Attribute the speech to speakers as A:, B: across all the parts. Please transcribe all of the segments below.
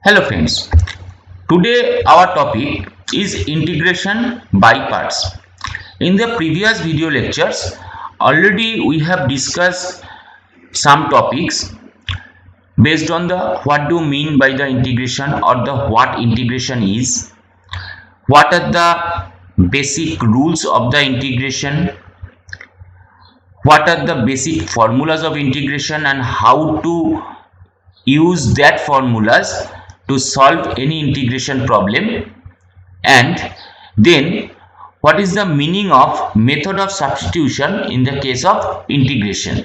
A: Hello friends, today our topic is integration by parts. In the previous video lectures, already we have discussed some topics based on the what do mean by the integration or the what integration is, what are the basic rules of the integration, what are the basic formulas of integration and how to use that formulas to solve any integration problem, and then what is the meaning of method of substitution in the case of integration.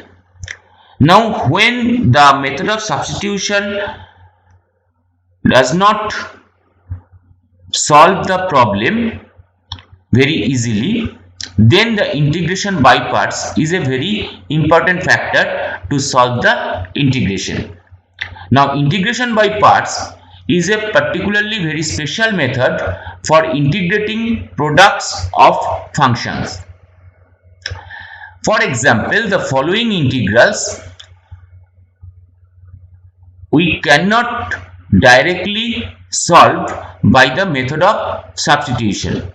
A: Now when the method of substitution does not solve the problem very easily, then the integration by parts is a very important factor to solve the integration. Now integration by parts is a particularly very special method for integrating products of functions. For example, the following integrals we cannot directly solve by the method of substitution,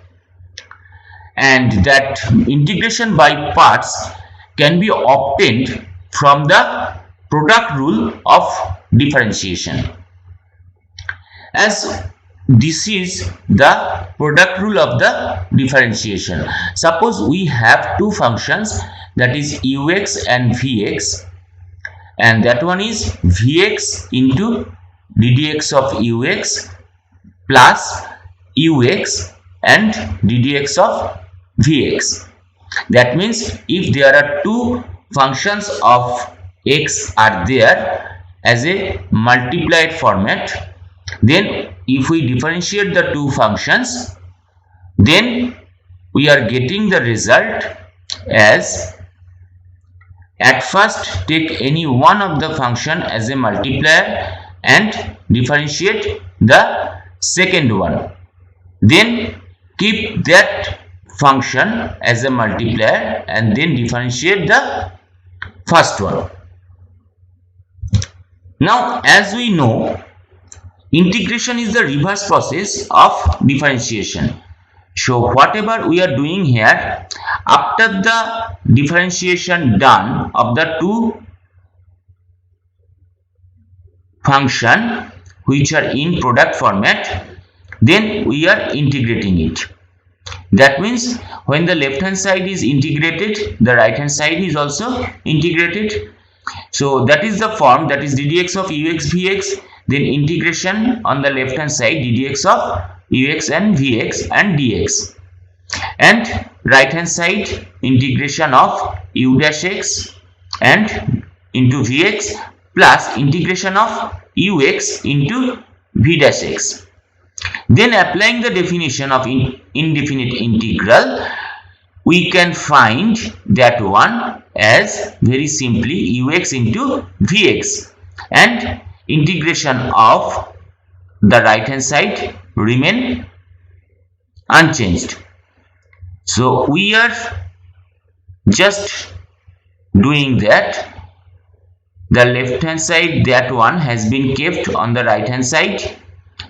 A: and that integration by parts can be obtained from the product rule of differentiation. As this is the product rule of the differentiation, suppose we have two functions, that is ux and vx, and that one is vx into ddx of ux plus ux and ddx of vx. That means if there are two functions of x are there as a multiplied format, then if we differentiate the two functions, then we are getting the result as, at first take any one of the function as a multiplier and differentiate the second one, then keep that function as a multiplier and then differentiate the first one. Now as we know, integration is the reverse process of differentiation. So whatever we are doing here, after the differentiation done of the two function which are in product format, then we are integrating it. That means when the left hand side is integrated, the right hand side is also integrated. So that is the form, that is ddx of ux vx, then integration on the left hand side ddx of ux and vx and dx, and right hand side integration of u dash x and into vx plus integration of ux into v dash x. Then applying the definition of indefinite integral, we can find that one as very simply ux into vx, and integration of the right hand side remain unchanged. So we are just doing that. The left hand side, that one has been kept on the right hand side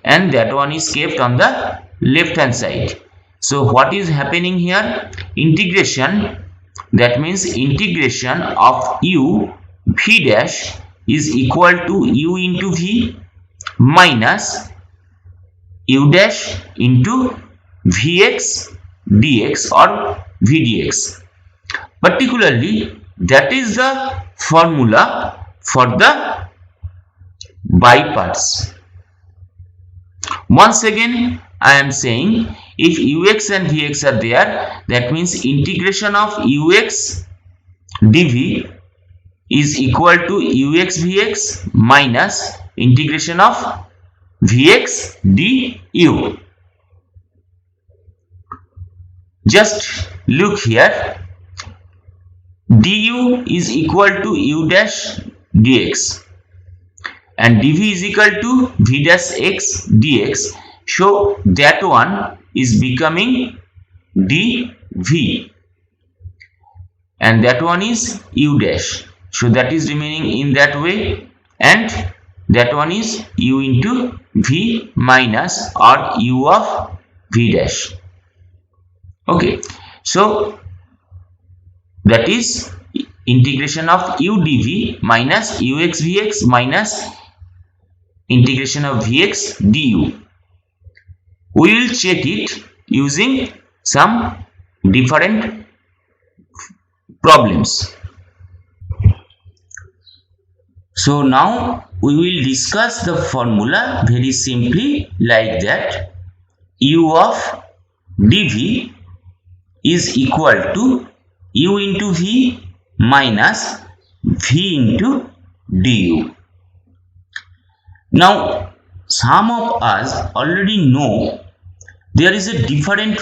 A: and that one is kept on the left hand side. So what is happening here? Integration, that means integration of u v dash is equal to u into v minus u dash into vx dx or vdx. Particularly, that is the formula for the by parts. Once again I am saying, if ux and vx are there, that means integration of ux dv is equal to ux vx minus integration of vx du. Just look here, du is equal to u dash dx and dv is equal to v dash x dx, so that one is becoming dv and that one is u dash, so that is remaining in that way, and that one is u into v minus or u of v dash. Okay, so that is integration of u dv minus ux vx minus integration of vx du. We will check it using some different problems. So now we will discuss the formula very simply like that. U of dv is equal to u into v minus v into du. Now some of us already know there is a different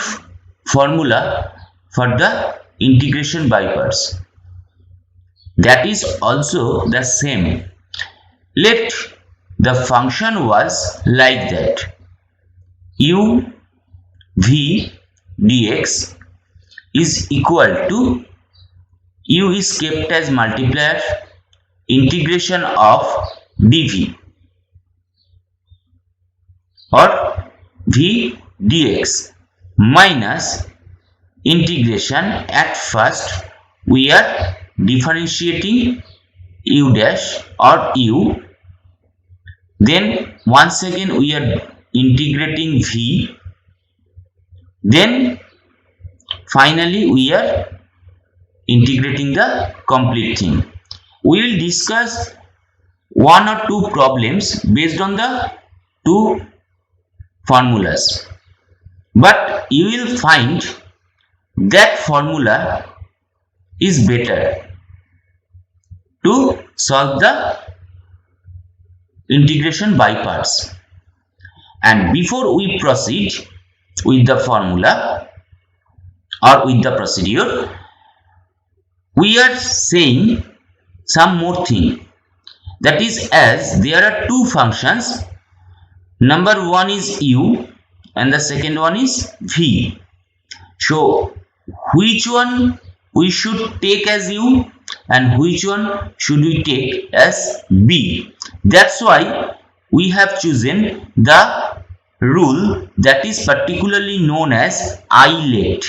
A: formula for the integration by parts. That is also the same. Let the function was like that. U v dx is equal to u is kept as multiplier, integration of dv or v dx minus integration. At first we are differentiating u dash or u, then once again we are integrating v, then finally we are integrating the complete thing. We will discuss one or two problems based on the two formulas, but you will find that formula is better to solve the integration by parts. And before we proceed with the formula or with the procedure, we are saying some more thing. That is, as there are two functions, number one is u and the second one is v. So which one we should take as u and which one should we take as b? That's why we have chosen the rule that is particularly known as I-let.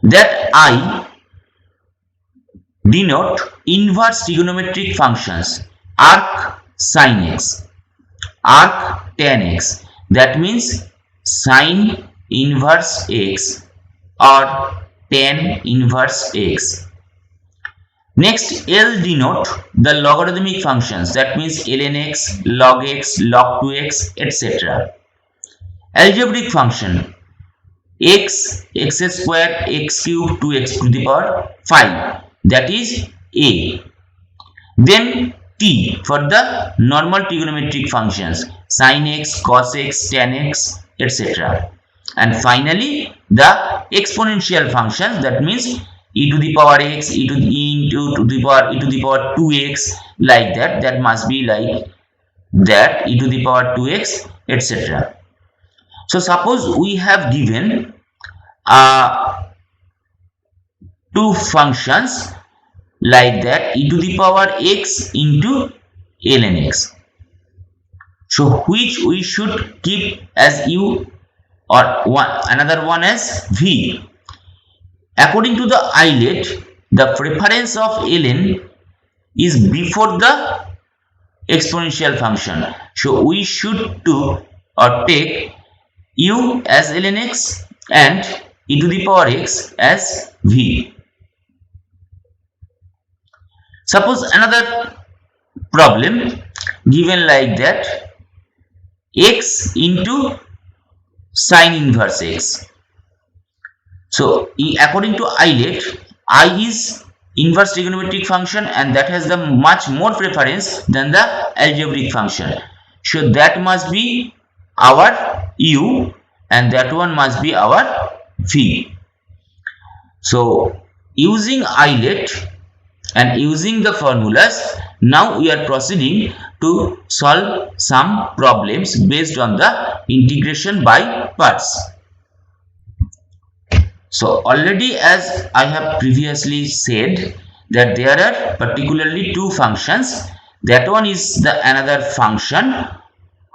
A: That I denote inverse trigonometric functions, arc sin x, arc tan x. That means sin inverse x or tan inverse x. Next, L denote the logarithmic functions. That means ln x, log 2x, etc. Algebraic function x, x square, x cube, 2x to the power 5. That is A. Then T for the normal trigonometric functions, sin x, cos x, tan x, etc. And finally the exponential functions, that means e to the power x, e to the power 2x, like that. That must be like that, e to the power 2x, etc. So suppose we have given two functions like that, e to the power x into ln x. So which we should keep as u or another one as v? According to the I-let, the preference of ln is before the exponential function. So we should do or take u as ln x and e to the power x as v. Suppose another problem given like that, x into sin inverse x. So according to I-let, I is inverse trigonometric function and that has the much more preference than the algebraic function. So that must be our u and that one must be our v. So using I-let and using the formulas, now we are proceeding to solve some problems based on the integration by parts. So already, as I have previously said, that there are particularly two functions, That one is the another function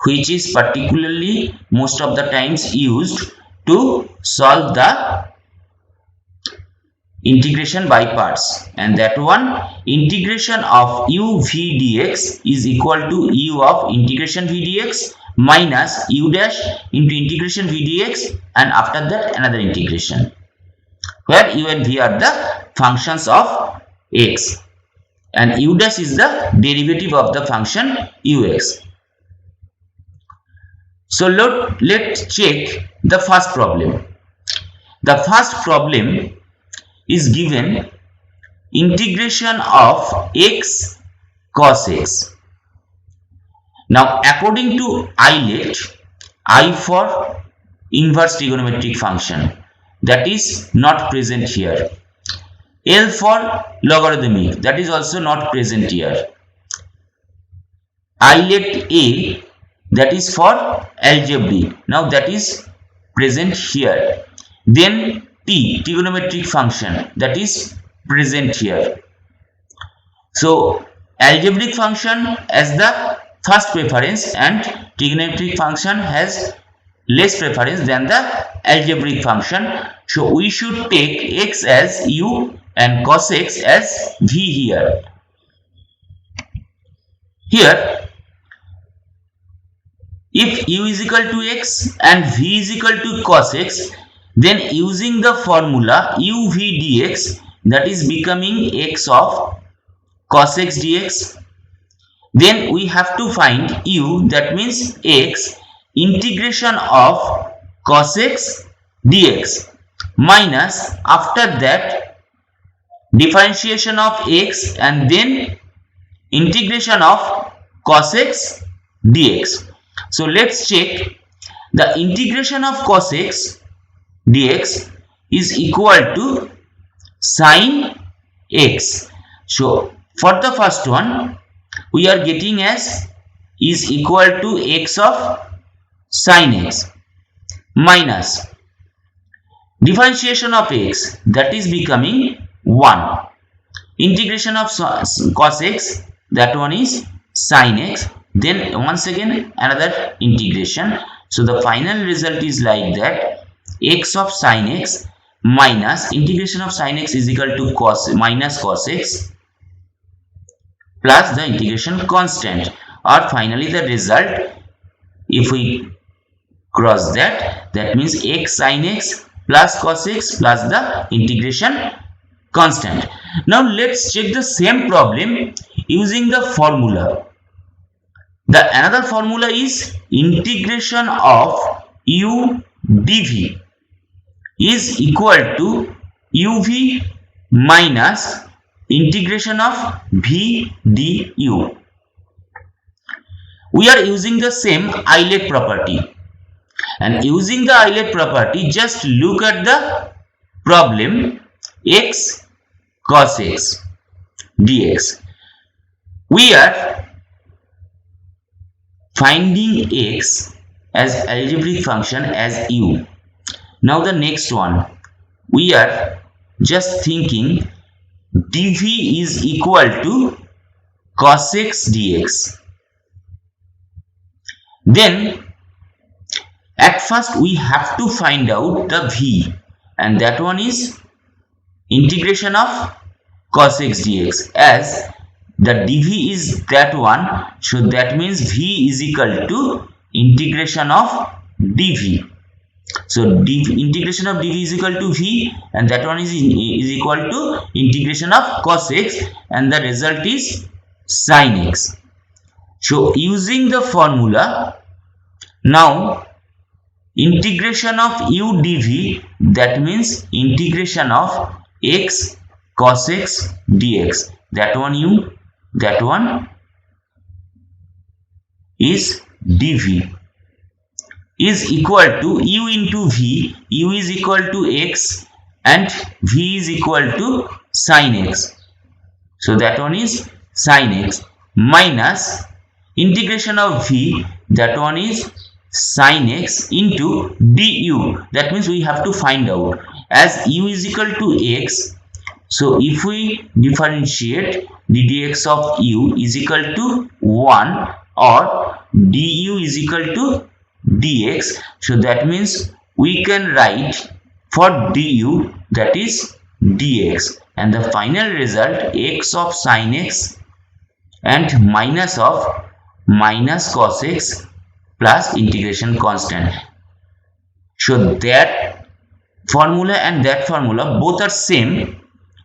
A: which is particularly most of the times used to solve the integration by parts, and that one integration of u v dx is equal to u of integration v dx minus u dash into integration v dx, and after that another integration where u and v are the functions of x and u dash is the derivative of the function ux. So let's check the first problem. The first problem is given integration of x cos x. Now according to I for inverse trigonometric function, that is not present here. L for logarithmic, that is also not present here. I let A, that is for algebraic, now that is present here. Then T, trigonometric function, that is present here. So algebraic function as the first preference and trigonometric function has less preference than the algebraic function. So we should take x as u and cos x as v here. Here if u is equal to x and v is equal to cos x, then using the formula u v dx, that is becoming x of cos x dx, then we have to find u, that means x, integration of cos x dx minus after that differentiation of x and then integration of cos x dx. So let's check. The integration of cos x dx is equal to sin x. So for the first one we are getting as is equal to x of sin x minus differentiation of x, that is becoming 1, integration of cos x, that one is sin x, then once again another integration. So the final result is like that, x of sin x minus integration of sin x is equal to cos minus cos x plus the integration constant, or finally the result, if we cross that, that means x sin x plus cos x plus the integration constant. Now let's check the same problem using the formula. The another formula is integration of u dv is equal to uv minus integration of v du. We are using the same Euler property, and using the Euler property, just look at the problem x cos x dx. We are finding x as algebraic function as u. Now the next one, we are just thinking dv is equal to cos x dx. Then at first we have to find out the v, and that one is integration of cos x dx, as the dv is that one, so that means v is equal to integration of dv. So integration of dv is equal to v, and that one is equal to integration of cos x, and the result is sin x. So using the formula, now integration of u dv, that means integration of x cos x dx, that one u, that one is dv, is equal to u into v, u is equal to x and v is equal to sin x, so that one is sin x, minus integration of v, that one is sin x into du, that means we have to find out, as u is equal to x, so if we differentiate d dx of u is equal to 1 or du is equal to dx. So that means we can write for du that is dx, and the final result x of sin x and minus of minus cos x plus integration constant. So that formula and that formula both are same,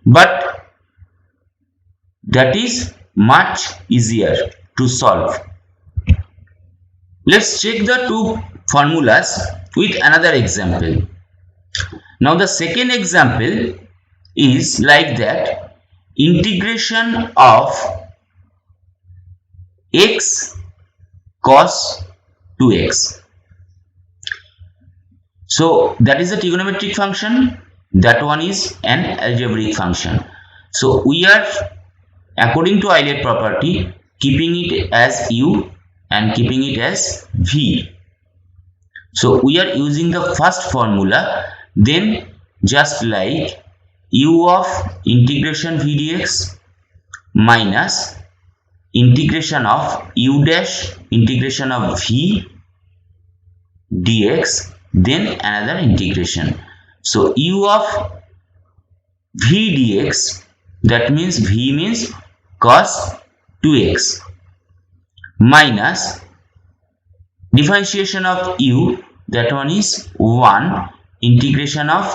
A: but that is much easier to solve. Let's check the two formulas with another example. Now the second example is like that: integration of x cos 2x. So that is a trigonometric function, that one is an algebraic function. So we are, according to Euler property, keeping it as u and keeping it as v. So we are using the first formula, then just like u of integration v dx minus integration of u dash integration of v dx, then another integration. So u of v dx, that means v means cos 2x, minus differentiation of u, that one is 1 integration of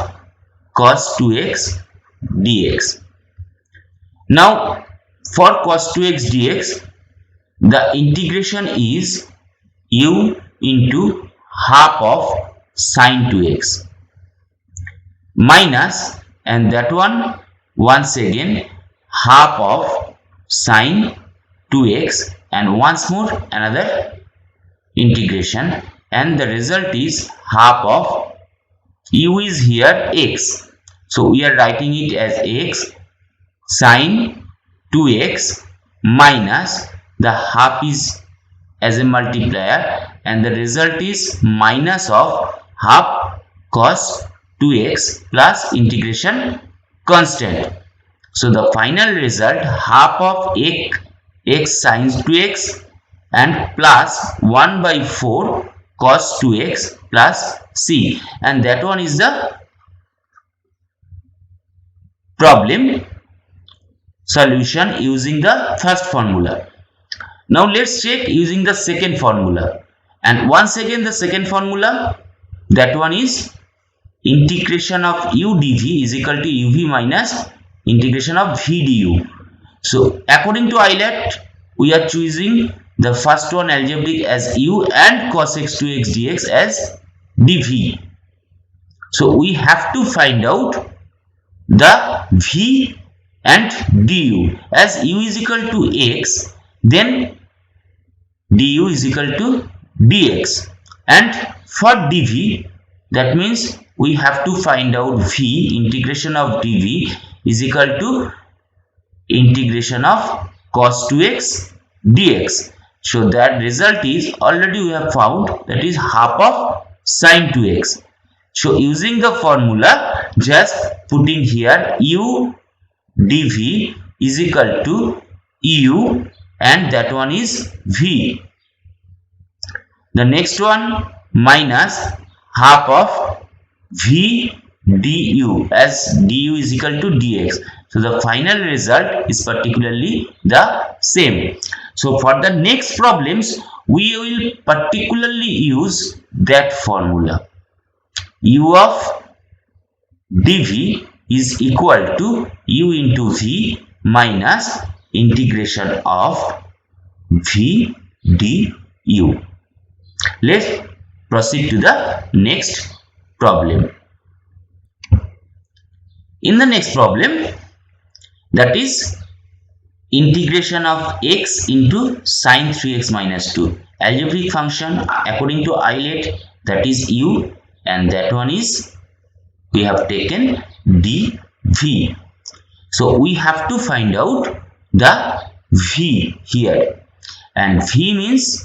A: cos 2x dx. Now for cos 2x dx, the integration is u into half of sin 2x minus, and that one once again half of sin 2x, and once more another integration, and the result is half of u is here x. So we are writing it as x sin 2x minus the half is as a multiplier, and the result is minus of half cos 2x plus integration constant. So the final result half of x sin 2x and plus 1 by 4 cos 2x plus c, and that one is the problem solution using the first formula. Now let's check using the second formula, and once again the second formula, that one is integration of u dv is equal to uv minus integration of v du. So according to Euler, we are choosing the first one algebraic as u and cos x 2x dx as dv. So we have to find out the v and du. As u is equal to x, then du is equal to dx, and for dv, that means we have to find out v integration of dv is equal to integration of cos 2x dx. So that result is already we have found, that is half of sin 2x. So using the formula, just putting here u dv is equal to u, and that one is v. The next one minus half of v du, as du is equal to dx. So the final result is particularly the same. So for the next problems, we will particularly use that formula. U of dv is equal to u into v minus integration of v du. Let's proceed to the next problem. In the next problem, that is integration of x into sin 3x minus 2, algebraic function according to Euler, that is u, and that one is we have taken dv. So we have to find out the v here, and v means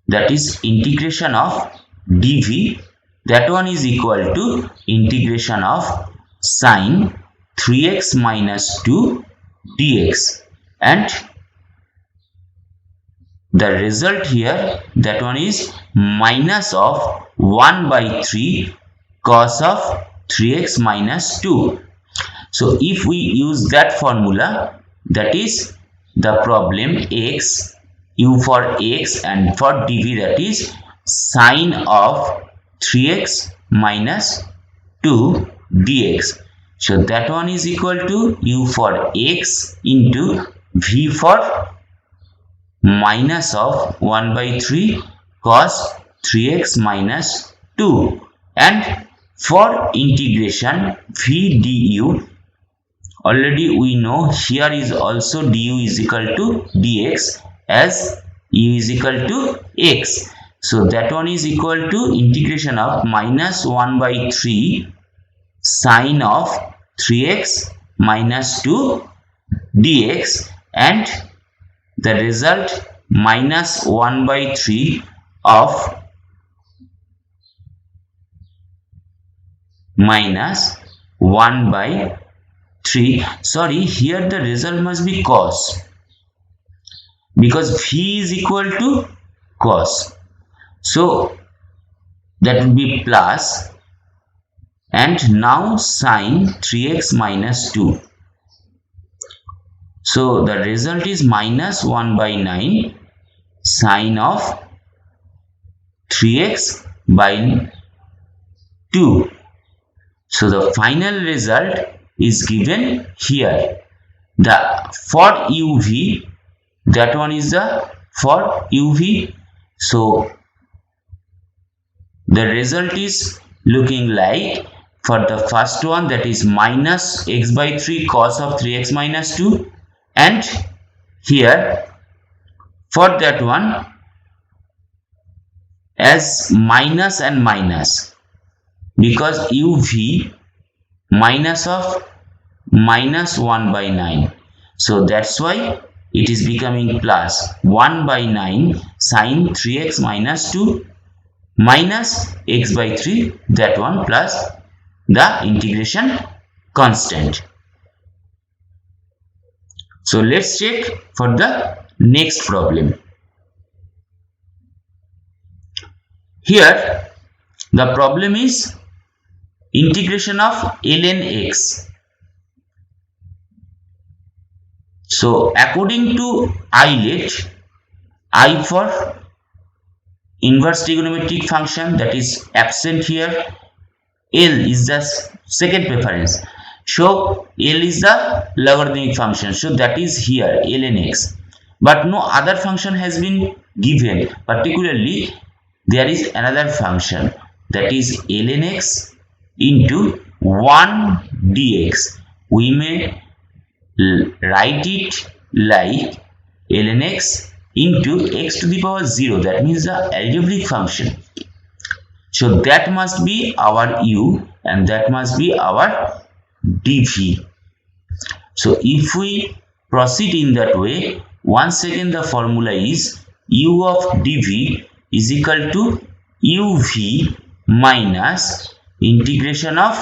A: that is integration of dv, that one is equal to integration of sin 3x minus 2 dx, and the result here, that one is minus of 1 by 3 cos of 3x minus 2. So if we use that formula, that is the problem x, u for x, and for dv, that is sine of 3x minus 2 dx. So that one is equal to u for x into v for minus of 1 by 3 cos 3x minus 2, and for integration v du, already we know here is also du is equal to dx as u is equal to x. So that one is equal to integration of minus 1 by 3 sine of 3x minus 2 dx, and the result minus 1 by 3 of minus 1 by 3, sorry, here the result must be cos, because v is equal to cos, so that will be plus, and now sine 3x minus 2. So the result is minus 1 by 9 sine of 3x by 2. So the final result is given here. The for uv, that one is the for uv. So the result is looking like, for the first one, that is minus x by 3 cos of 3x minus 2, and here for that one as minus and minus, because uv minus of minus 1 by 9, so that's why it is becoming plus 1 by 9 sine 3x minus 2 minus x by 3, that one plus the integration constant. So let's check for the next problem. Here the problem is integration of ln x. So according to Euler, I for inverse trigonometric function, that is absent here, L is the second preference. So L is the logarithmic function, so that is here ln x, but no other function has been given. Particularly there is another function, that is ln x into 1 dx. We may write it like ln x into x to the power 0, that means the algebraic function. So that must be our u, and that must be our dv. So if we proceed in that way, once again the formula is u of dv is equal to uv minus integration of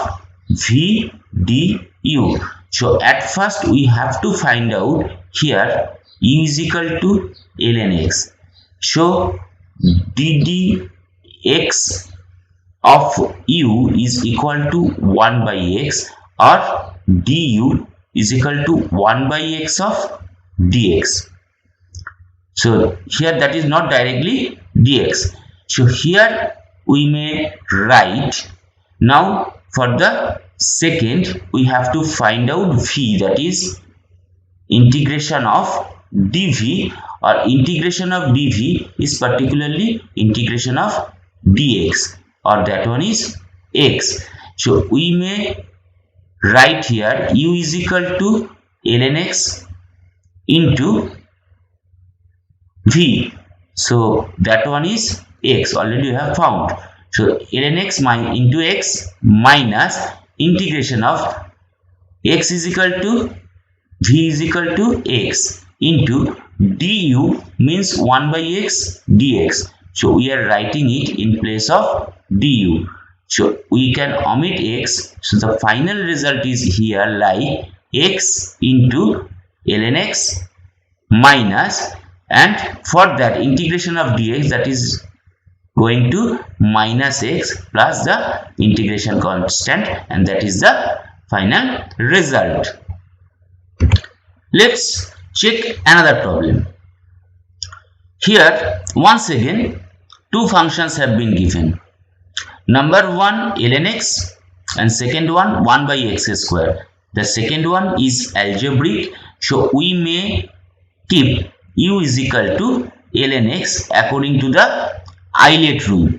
A: v du. So at first we have to find out here u is equal to ln x. So ddx of u is equal to 1 by x, or du is equal to 1 by x of dx. So here that is not directly dx. So here we may write, now for the second we have to find out v, that is integration of dv, or integration of dv is particularly integration of dx, or that one is x. So we may write here u is equal to ln x into v, so that one is x, already you have found. So ln x into x minus integration of x is equal to v is equal to x into du, means 1 by x dx. So we are writing it in place of du. So we can omit x. So the final result is here like x into ln x minus, and for that integration of dx, that is going to minus x plus the integration constant, and that is the final result. Let's check another problem. Here once again two functions have been given. Number one ln x and second one 1 by x square. The second one is algebraic, so we may keep u is equal to ln x according to the Eilert rule,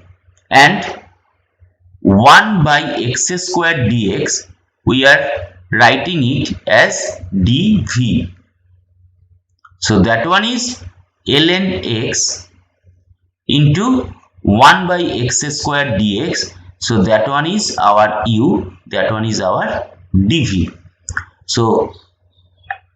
A: and 1 by x square dx we are writing it as dv. So that one is ln x into 1 by x square dx. So that one is our u, that one is our dv. So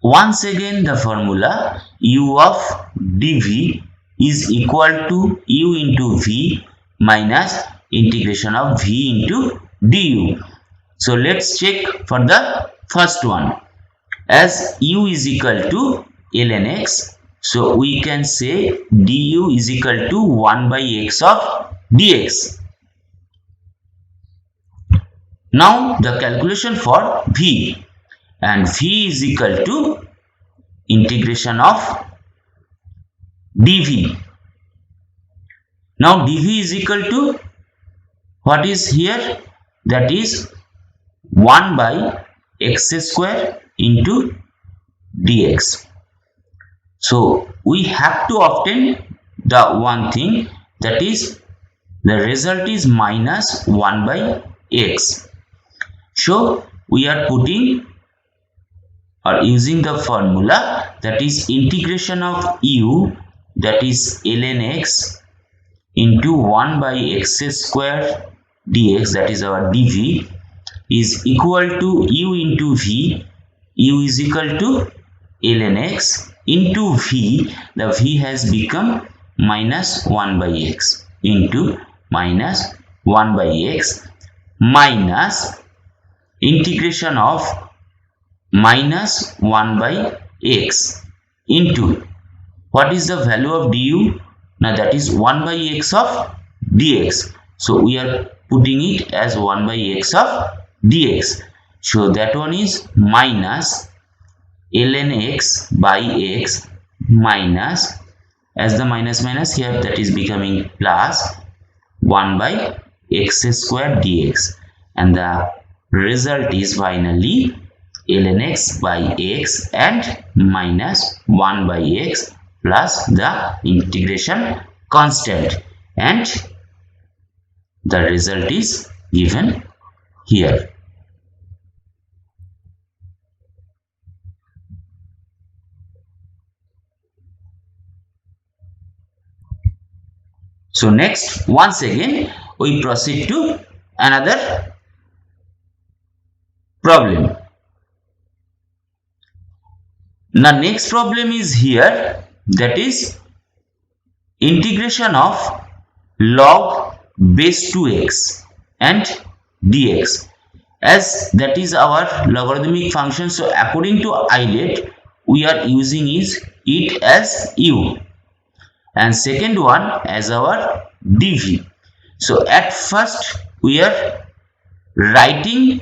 A: once again the formula u of dv is equal to u into v minus integration of v into du. So let's check for the first one. As u is equal to ln x, so we can say du is equal to 1 by x of dx. Now the calculation for v, and v is equal to integration of dv. Now dv is equal to what is here, that is 1 by x square into dx. So we have to obtain the one thing, that is the result is minus 1 by x. So we are putting or using the formula, that is integration of u, that is ln x into 1 by x square dx, that is our dv, is equal to u into v. U is equal to ln x into v. The v has become minus 1 by x into minus 1 by x minus integration of minus 1 by x into what is the value of du? Now that is 1 by x of dx. So we are putting it as 1 by x of dx. So that one is minus ln x by x minus, as the minus minus here, that is becoming plus 1 by x square dx, and the result is finally ln x by x and minus 1 by x plus the integration constant, and the result is given here. So next, once again we proceed to another problem. The next problem is here, that is integration of log base 2x and dx, as that is our logarithmic function. So according to Eilert we are using it as u, and second one as our dv. So at first we are writing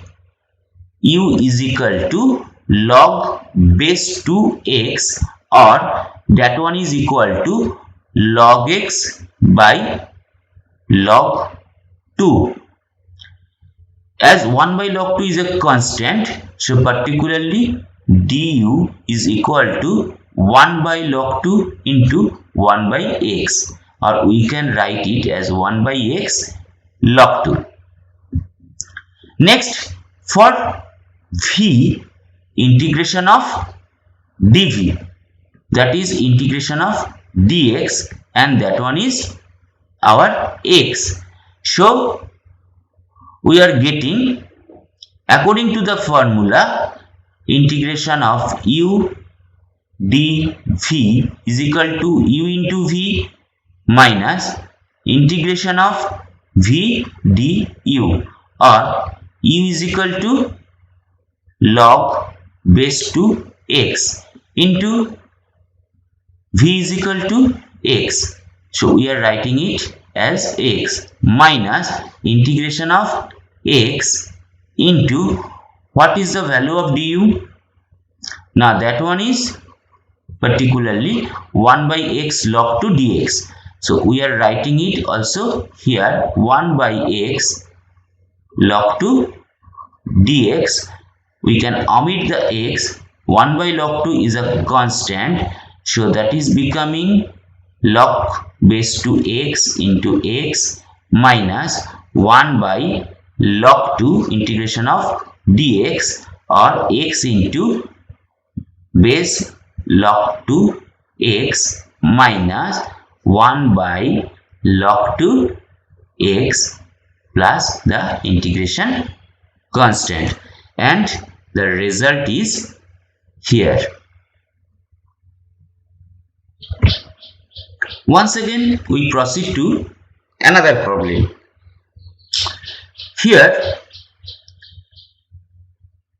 A: u is equal to log base 2x, or that one is equal to log x by log 2. As 1 by log 2 is a constant, so particularly du is equal to 1 by log 2 into 1 by x, or we can write it as 1 by x log 2. Next, for v, integration of dv, that is integration of dx, and that one is our x. So we are getting, according to the formula, integration of u dv is equal to u into v minus integration of v du, or u is equal to log base 2x into v is equal to x. So we are writing it as x minus integration of x into what is the value of du? Now that one is particularly 1 by x log 2 dx. So we are writing it also here 1 by x log 2 dx. We can omit the x. 1 by log 2 is a constant, so that is becoming log base 2 x into x minus 1 by log 2 integration of dx, or x into base log 2 x minus 1 by log 2 x plus the integration constant, and the result is here. Once again we proceed to another problem. Here,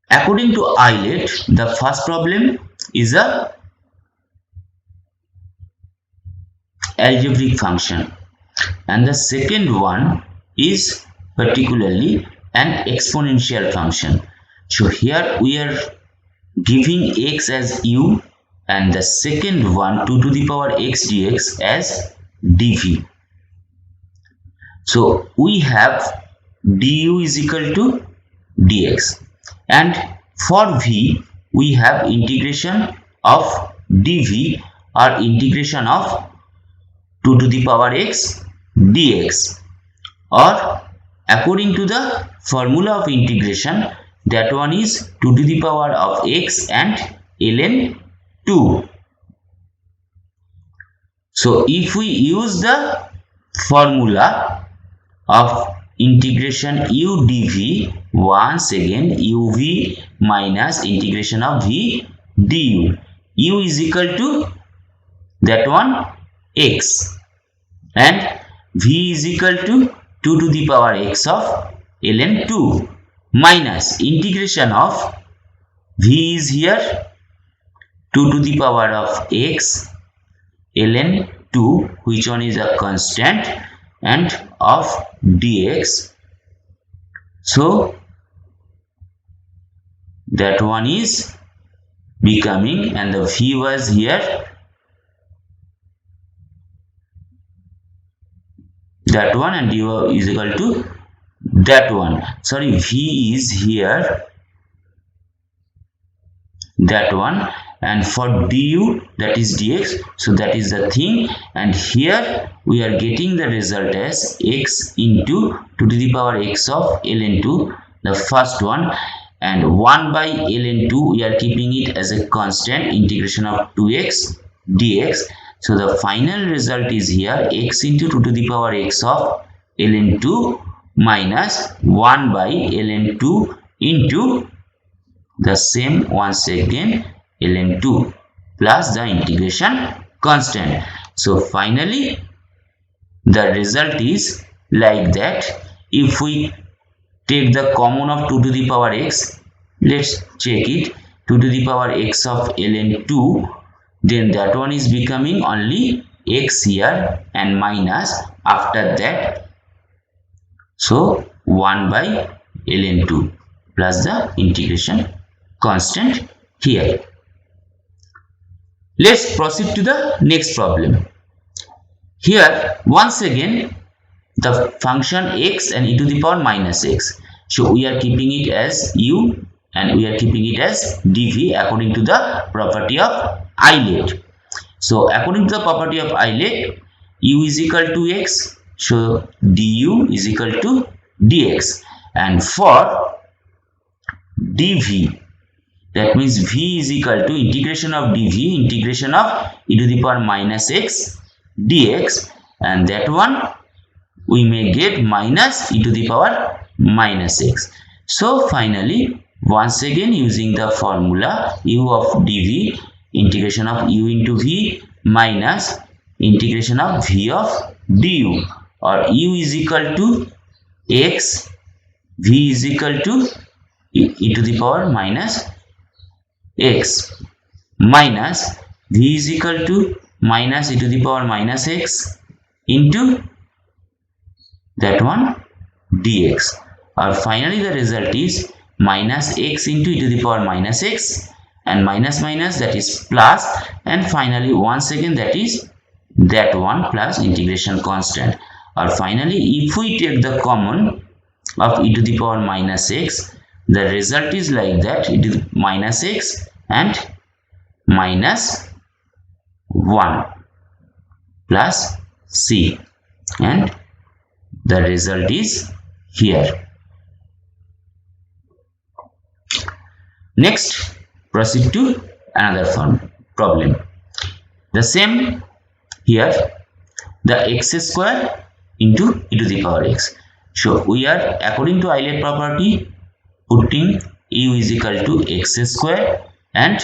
A: according to Eilert, the first problem is a algebraic function, and the second one is particularly an exponential function. So here we are giving x as u, and the second one 2 to the power x dx as dv. So we have du is equal to dx, and for v we have integration of dv, or integration of 2 to the power x dx, or according to the formula of integration, that one is 2 to the power of x and ln 2. So if we use the formula of integration u dv, once again uv minus integration of v du, u is equal to that one x, and v is equal to 2 to the power x of ln 2 minus integration of v is here 2 to the power of x ln 2, which one is a constant, and of dx. So that one is becoming, and the v was here that one, and du is equal to that one. Sorry, v is here that one, and for du that is dx, so that is the thing, and here we are getting the result as x into 2 to the power x of ln 2, the first one, and 1 by ln 2 we are keeping it as a constant, integration of 2x dx. So the final result is here x into 2 to the power x of ln 2 minus 1 by ln 2 into the same once again ln 2 plus the integration constant. So finally the result is like that. If we take the common of 2 to the power x, let's check it, 2 to the power x of ln 2, then that one is becoming only x here and minus after that, so 1 by ln 2 plus the integration constant here. Let's proceed to the next problem. Here once again the function x and e to the power minus x, so we are keeping it as u and we are keeping it as dv according to the property of Eilert. So according to the property of Eilert, u is equal to x, so du is equal to dx, and for dv, that means v is equal to integration of dv, integration of e to the power minus x dx, and that one we may get minus e to the power minus x. So finally once again using the formula u of dv, integration of u into v minus integration of v of du, or u is equal to x, v is equal to e to the power minus x, minus v is equal to minus e to the power minus x into that one dx, or finally the result is minus x into e to the power minus x, and minus minus, that is plus, and finally once again that is that one plus integration constant. Or finally if we take the common of e to the power minus x, the result is like that, it is minus x and minus 1 plus c, and the result is here. Next, proceed to another problem. The same here, the x square into e to the power x. So we are, according to Euler property, putting u is equal to x square and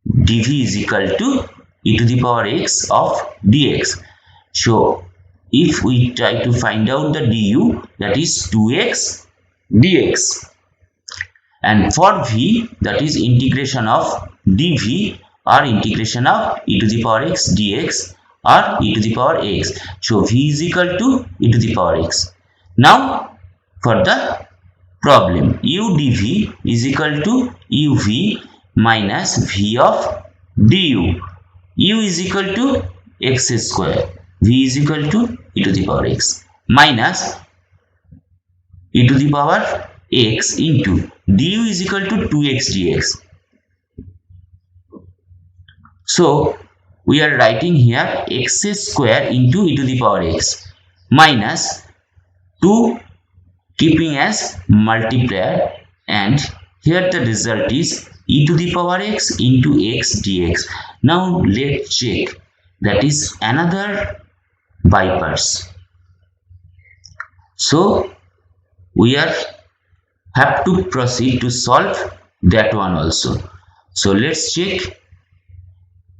A: dv is equal to e to the power x of dx. So if we try to find out the du, that is 2x dx, and for v, that is integration of dv or integration of e to the power x dx or e to the power x. So v is equal to e to the power x. Now for the problem, u dv is equal to uv minus v of du. U is equal to x square, v is equal to e to the power x, minus e to the power x into du is equal to 2x dx. So we are writing here x square into e to the power x minus 2 keeping as multiplier, and here the result is e to the power x into x dx. Now let's check, that is another bypass. So we have to proceed to solve that one also. So let's check.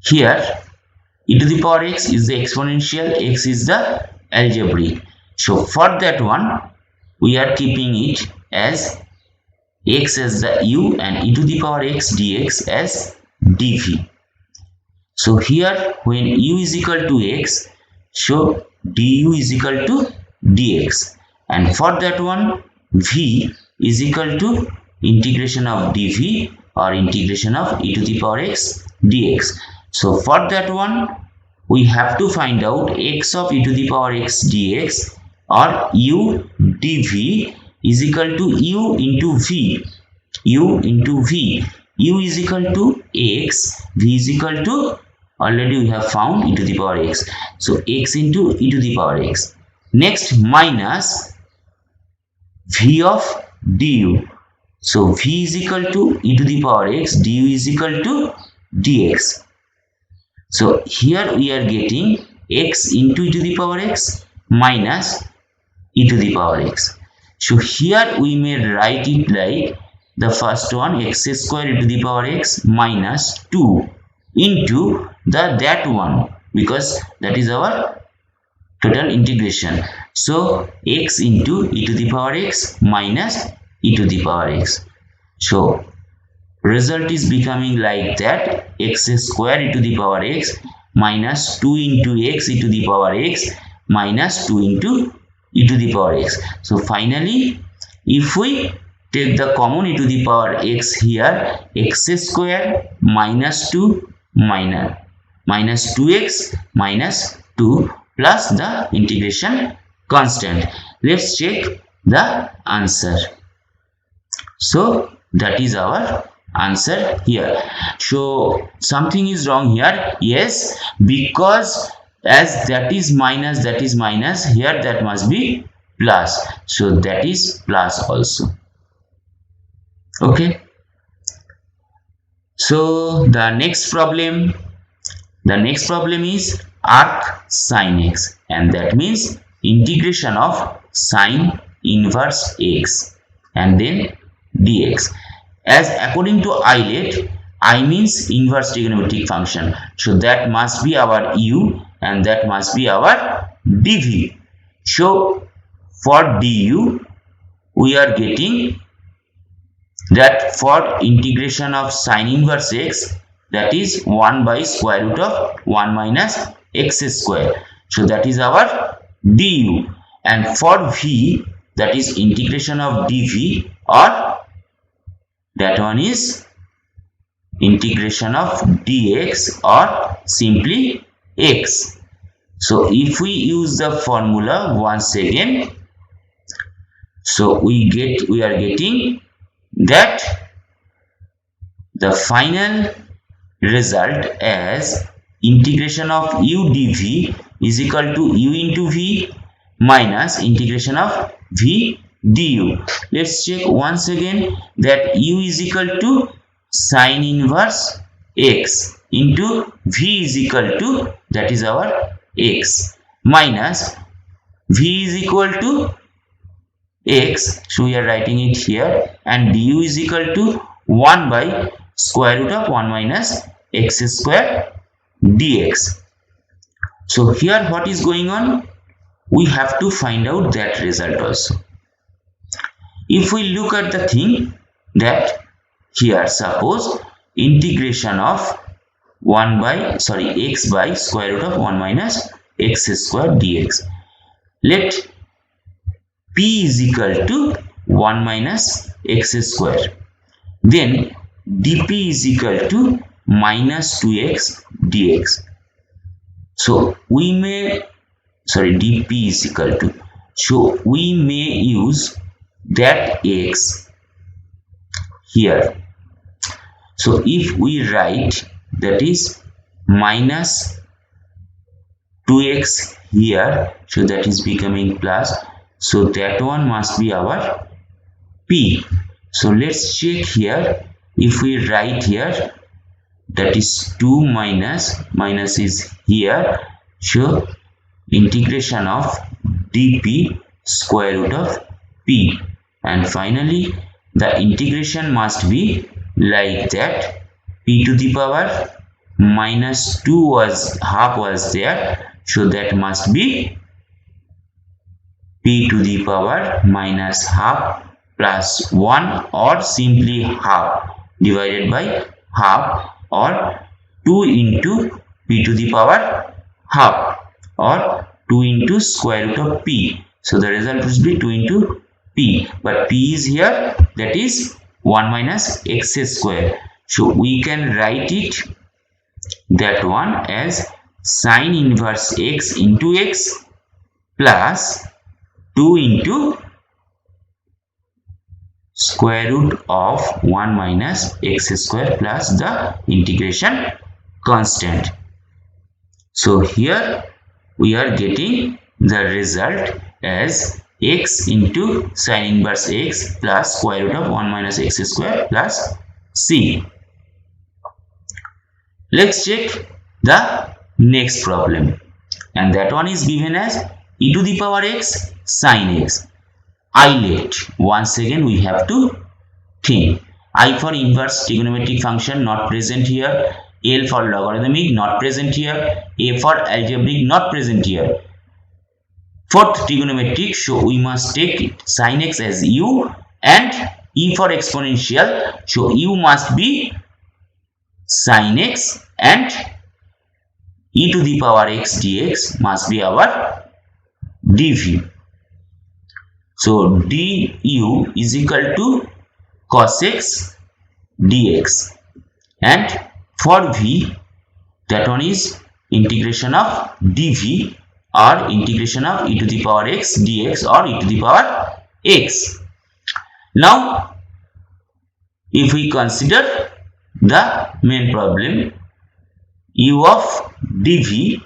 A: Here e to the power x is the exponential, x is the algebraic. So for that one we are keeping it as x as the u and e to the power x dx as dv. So here when u is equal to x, so du is equal to dx, and for that one v is equal to integration of dv or integration of e to the power x dx. So for that one we have to find out x of e to the power x dx or u dv is equal to u into v. U into v. U is equal to x, v is equal to, already we have found e to the power x. So x into e to the power x. Next minus v of du. So v is equal to e to the power x, du is equal to dx. So here we are getting x into e to the power x minus e to the power x. So here we may write it like the first one, x square e to the power x minus 2 into that one, because that is our total integration. So x into e to the power x minus e to the power x. So result is becoming like that, x square e to the power x minus 2 into x e to the power x minus 2 into e to the power x. So finally if we take the common e to the power x here, x square minus 2 minus 2x minus 2 plus the integration constant. Let's check the answer. So that is our answer here. So something is wrong here. Yes, because as that is minus, here that must be plus. So that is plus also. Okay. So the next problem is arc sin x, and that means integration of sine inverse x and then dx. As according to Euler, I means inverse trigonometric function, so that must be our u and that must be our dv. So for du we are getting that for integration of sine inverse x, that is 1 by square root of 1 minus x square. So that is our du, and for v, that is integration of dv, or that one is integration of dx, or simply x. So if we use the formula once again, so we are getting that the final result as integration of u dv is equal to u into v minus integration of v du. Let's check once again that u is equal to sine inverse x into v is equal to, that is our x, minus v is equal to x, so we are writing it here, and du is equal to 1 by square root of 1 minus x square dx. So here what is going on? We have to find out that result also. If we look at the thing, that here suppose integration of x by square root of 1 minus x square dx. Let p is equal to 1 minus x square. Then dp is equal to minus 2x dx. So we may, dp is equal to, so we may use that x here. So if we write that is minus 2x here, so that is becoming plus, so that one must be our p. So let's check here. If we write here, that is 2 minus is here, so integration of dp square root of p, and finally the integration must be like that, p to the power minus 2 was half was there, so that must be p to the power minus half plus 1, or simply half divided by half, or 2 into p to the power half, or 2 into square root of p. So the result will be 2 into p, but p is here, that is 1 minus x square. So we can write it, that one, as sine inverse x into x plus 2 into square root of 1 minus x square plus the integration constant. So here we are getting the result as x into sine inverse x plus square root of 1 minus x square plus c. Let's check the next problem, and that one is given as e to the power x sine x. I let, once again we have to think. I for inverse trigonometric function not present here, L for logarithmic not present here, A for algebraic not present here. Fourth trigonometric, so we must take it sin x as u, and E for exponential, so u must be sin x, and e to the power x dx must be our dv. So du is equal to cos x dx, and for v, that one is integration of dv, or integration of e to the power x dx, or e to the power x. Now if we consider the main problem, u of dv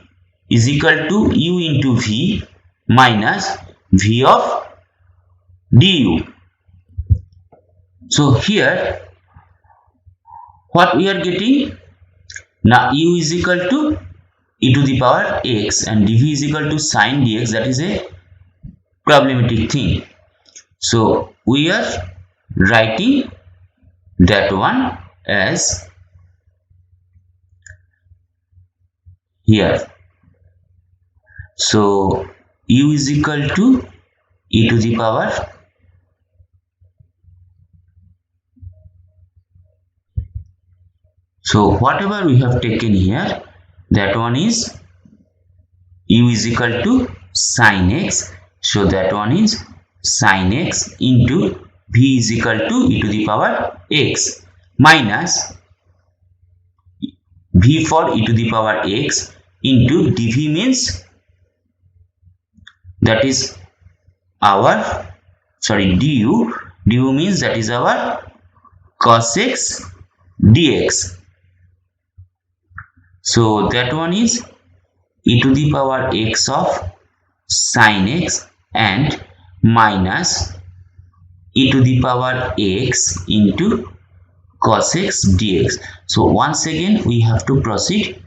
A: is equal to u into v minus v of du. So here what we are getting, now u is equal to e to the power x and dv is equal to sine dx, that is a problematic thing. So we are writing that one as here. So u is equal to e to the power So whatever we have taken here, that one is u is equal to sin x. So that one is sin x into v is equal to e to the power x minus v for e to the power x into dv means that is our du means that is our cos x dx. So that one is e to the power x of sin x and minus e to the power x into cos x dx. So once again we have to proceed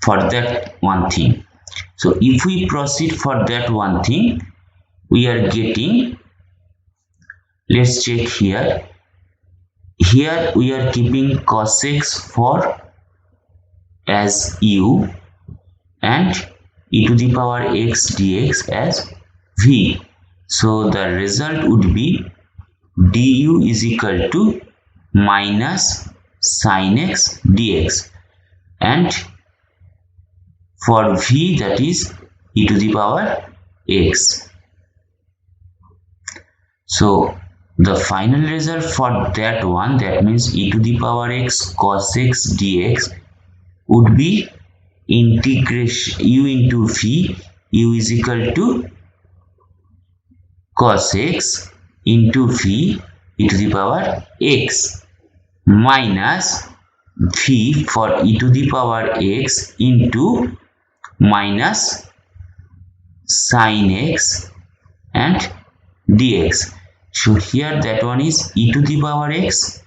A: for that one thing. So if we proceed for that one thing, we are getting, let's check here. Here we are keeping cos x for as u and e to the power x dx as v. So the result would be du is equal to minus sin x dx, and for v that is e to the power x. So the final result for that one, that means e to the power x cos x dx, would be integration u into v, u is equal to cos x into v e to the power x minus v for e to the power x into minus sin x and dx. So here that one is e to the power x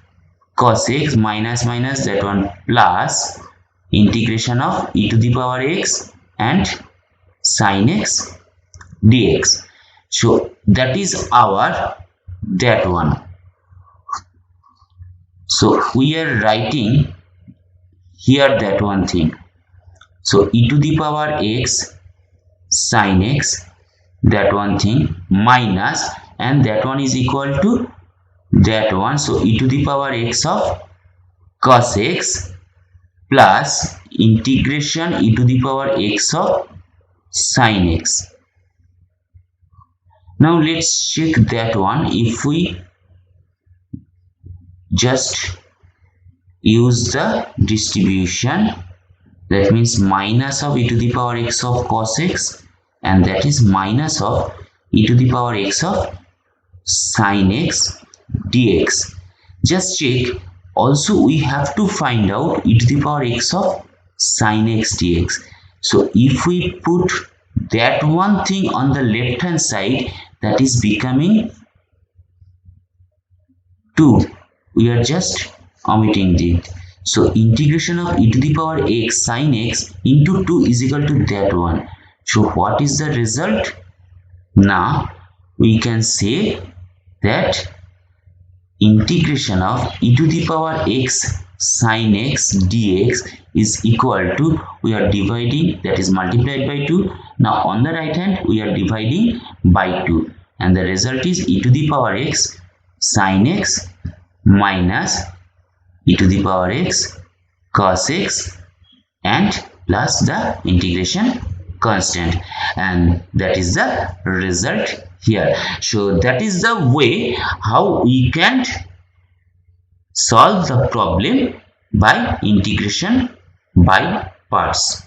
A: cos x minus that one plus integration of e to the power x and sin x dx. So that is our that one. So we are writing here that one thing. So e to the power x sin x, that one thing, minus, and that one is equal to that one. So e to the power x of cos x plus integration e to the power x of sin x. Now let's check that one. If we just use the distribution, that means minus of e to the power x of cos x, and that is minus of e to the power x of sin x dx. Just check, also we have to find out e to the power x of sin x dx. So if we put that one thing on the left hand side, that is becoming 2. We are just omitting it. So integration of e to the power x sin x into 2 is equal to that one. So what is the result? Now we can say that integration of e to the power x sin x dx is equal to, we are dividing, that is multiplied by 2. Now on the right hand we are dividing by 2, and the result is e to the power x sin x minus e to the power x cos x and plus the integration constant, and that is the result here. So that is the way how we can solve the problem by integration by parts.